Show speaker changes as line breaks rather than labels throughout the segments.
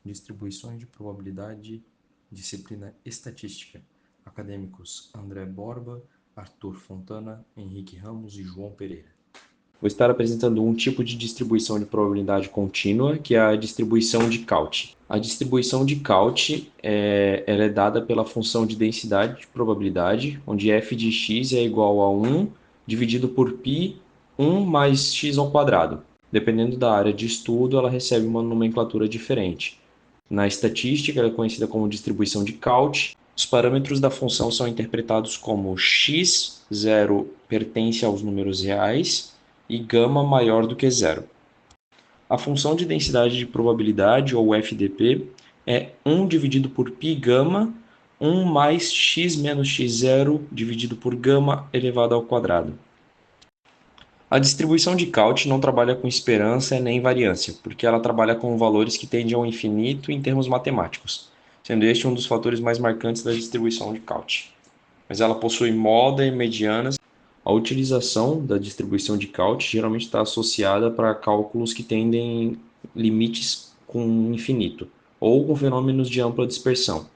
Distribuições de probabilidade, disciplina estatística. Acadêmicos André Borba, Arthur Fontana, Henrique Ramos e João Pereira. Vou estar apresentando um tipo de distribuição de probabilidade contínua, que é a distribuição de Cauchy. A distribuição de Cauchy ela é dada pela função de densidade de probabilidade, onde f de x é igual a 1 dividido por π 1 mais x ao quadrado. Dependendo da área de estudo, ela recebe uma nomenclatura diferente. Na estatística, ela é conhecida como distribuição de Cauchy. Os parâmetros da função são interpretados como x0 pertence aos números reais e gama maior do que zero. A função de densidade de probabilidade, ou FDP, é 1 dividido por π gama, 1 mais x menos x0 dividido por gama elevado ao quadrado. A distribuição de Cauchy não trabalha com esperança nem variância, porque ela trabalha com valores que tendem ao infinito em termos matemáticos, sendo este um dos fatores mais marcantes da distribuição de Cauchy. Mas ela possui moda e medianas. A utilização da distribuição de Cauchy geralmente está associada para cálculos que tendem limites com infinito, ou com fenômenos de ampla dispersão.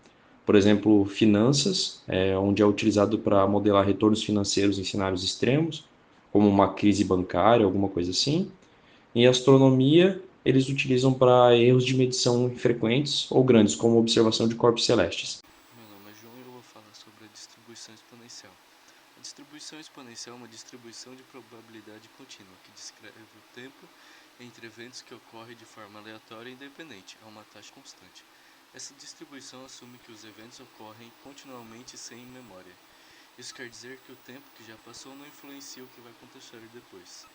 Por exemplo, finanças, onde é utilizado para modelar retornos financeiros em cenários extremos, como uma crise bancária, alguma coisa assim. Em astronomia, eles utilizam para erros de medição frequentes ou grandes, como observação de corpos celestes.
Meu nome é João e eu vou falar sobre a distribuição exponencial. A distribuição exponencial é uma distribuição de probabilidade contínua que descreve o tempo entre eventos que ocorrem de forma aleatória e independente, a uma taxa constante. Essa distribuição assume que os eventos ocorrem continuamente sem memória. Isso quer dizer que o tempo que já passou não influencia o que vai acontecer depois.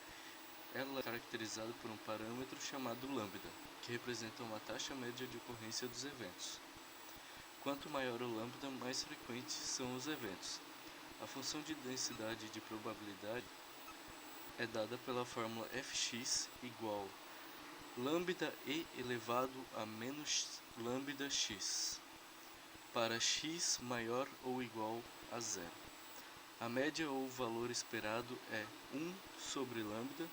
Ela é caracterizada por um parâmetro chamado lambda, que representa uma taxa média de ocorrência dos eventos. Quanto maior o lambda, mais frequentes são os eventos. A função de densidade de probabilidade é dada pela fórmula fx igual lambda e elevado a menos lambda x, para x maior ou igual a zero. A média ou valor esperado é 1 sobre lambda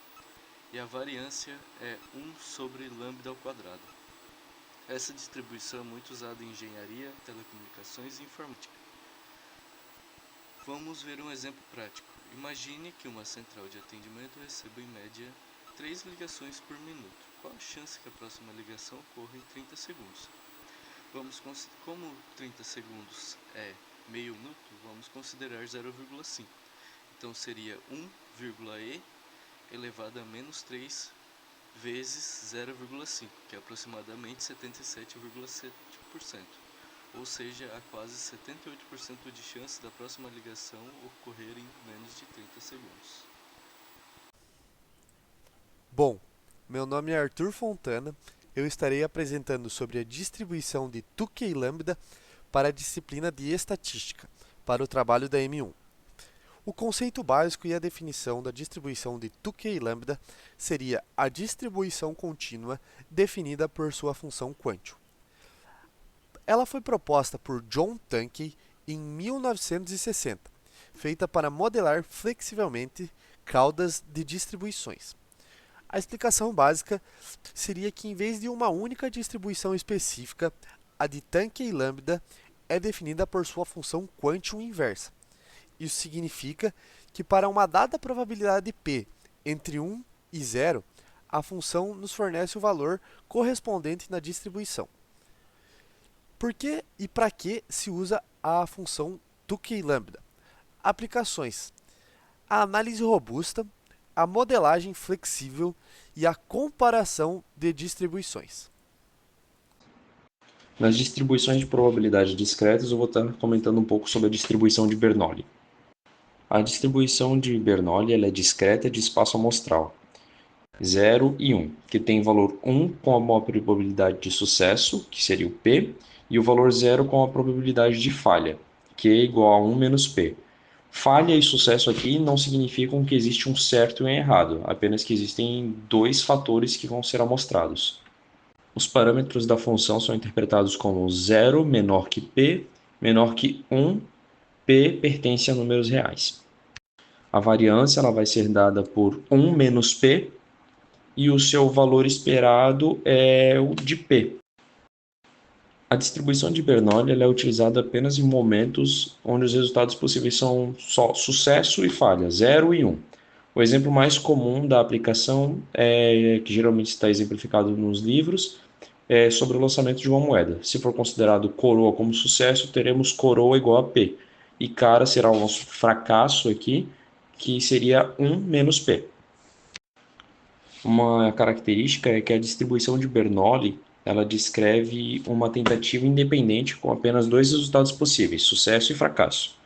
e a variância é 1 sobre lambda ao quadrado. Essa distribuição é muito usada em engenharia, telecomunicações e informática. Vamos ver um exemplo prático. Imagine que uma central de atendimento receba em média 3 ligações por minuto. Qual a chance que a próxima ligação ocorra em 30 segundos? Como 30 segundos é meio minuto, vamos considerar 0,5. Então seria 1,e elevado a menos 3 vezes 0,5, que é aproximadamente 77,7%. Ou seja, há quase 78% de chance da próxima ligação ocorrer em menos de 30 segundos.
Bom, meu nome é Arthur Fontana. Eu estarei apresentando sobre a distribuição de Tukey Lambda para a disciplina de estatística, para o trabalho da M1. O conceito básico e a definição da distribuição de Tukey Lambda seria a distribuição contínua definida por sua função quântil. Ela foi proposta por John Tukey em 1960, feita para modelar flexivelmente caudas de distribuições. A explicação básica seria que, em vez de uma única distribuição específica, a de Tukey lambda é definida por sua função quântil inversa. Isso significa que, para uma dada probabilidade p entre 1 e 0, a função nos fornece o valor correspondente na distribuição. Por que e para que se usa a função Tukey lambda? Aplicações: a análise robusta, a modelagem flexível e a comparação de distribuições.
Nas distribuições de probabilidade discretas, eu vou estar comentando um pouco sobre a distribuição de Bernoulli. A distribuição de Bernoulli ela é discreta de espaço amostral, 0 e 1, que tem valor 1 com a maior probabilidade de sucesso, que seria o P, e o valor 0 com a probabilidade de falha, que é igual a 1 menos P. Falha e sucesso aqui não significam que existe um certo e um errado, apenas que existem dois fatores que vão ser amostrados. Os parâmetros da função são interpretados como 0 menor que p, menor que 1, p pertence a números reais. A variância ela vai ser dada por 1 menos p, e o seu valor esperado é o de p. A distribuição de Bernoulli ela é utilizada apenas em momentos onde os resultados possíveis são só sucesso e falha, 0 e 1. O exemplo mais comum da aplicação, que geralmente está exemplificado nos livros, é sobre o lançamento de uma moeda. Se for considerado coroa como sucesso, teremos coroa igual a P. E cara será o nosso fracasso aqui, que seria 1 menos P. Uma característica é que a distribuição de Bernoulli ela descreve uma tentativa independente com apenas dois resultados possíveis, sucesso e fracasso.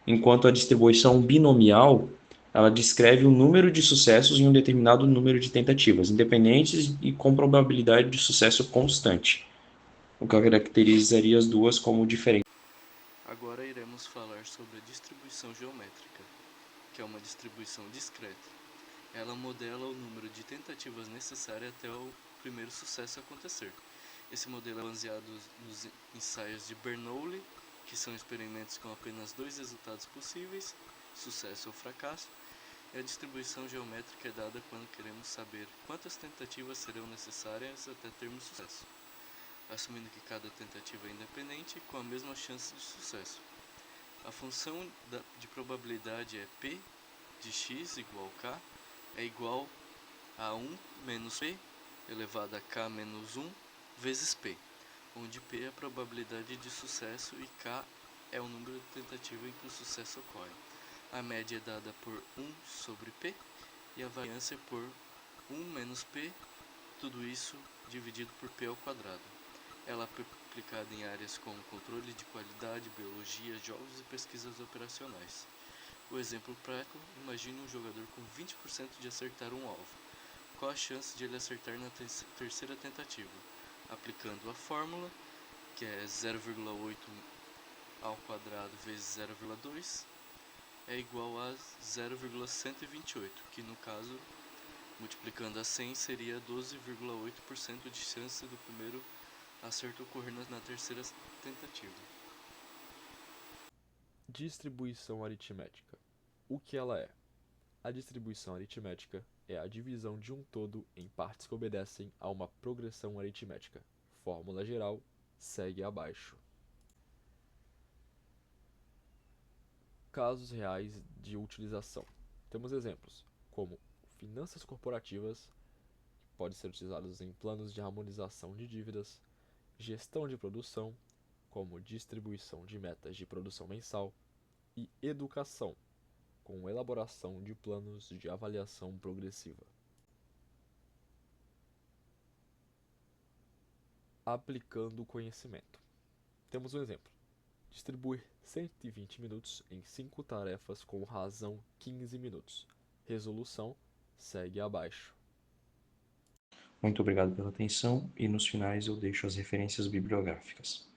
Enquanto a distribuição binomial ela descreve o número de sucessos em um determinado número de tentativas, independentes e com probabilidade de sucesso constante, o que caracterizaria as duas como diferentes.
Agora iremos falar sobre a distribuição geométrica, que é uma distribuição discreta. Ela modela o número de tentativas necessárias até o primeiro sucesso acontecer. Esse modelo é baseado nos ensaios de Bernoulli, que são experimentos com apenas dois resultados possíveis, sucesso ou fracasso, e a distribuição geométrica é dada quando queremos saber quantas tentativas serão necessárias até termos sucesso, assumindo que cada tentativa é independente com a mesma chance de sucesso. A função de probabilidade é P de x igual a k é igual a 1 menos P elevado a k menos 1 vezes P, onde P é a probabilidade de sucesso e k é o número de tentativas em que o sucesso ocorre. A média é dada por 1 sobre P e a variância é por 1 menos P, tudo isso dividido por P ao quadrado. Ela é aplicada em áreas como controle de qualidade, biologia, jogos e pesquisas operacionais. O exemplo prático, imagine um jogador com 20% de acertar um alvo. Qual a chance de ele acertar na terceira tentativa? Aplicando a fórmula, que é 0,8 ao quadrado vezes 0,2, é igual a 0,128, que no caso, multiplicando a 100, seria 12,8% de chance do primeiro acerto ocorrer na terceira tentativa.
Distribuição aritmética. O que ela é? A distribuição aritmética é a divisão de um todo em partes que obedecem a uma progressão aritmética. Fórmula geral segue abaixo. Casos reais de utilização. Temos exemplos como finanças corporativas, que podem ser utilizados em planos de harmonização de dívidas, gestão de produção, como distribuição de metas de produção mensal, e educação, com elaboração de planos de avaliação progressiva. Aplicando o conhecimento. Temos um exemplo. Distribuir 120 minutos em 5 tarefas com razão 15 minutos. Resolução segue abaixo.
Muito obrigado pela atenção e nos finais eu deixo as referências bibliográficas.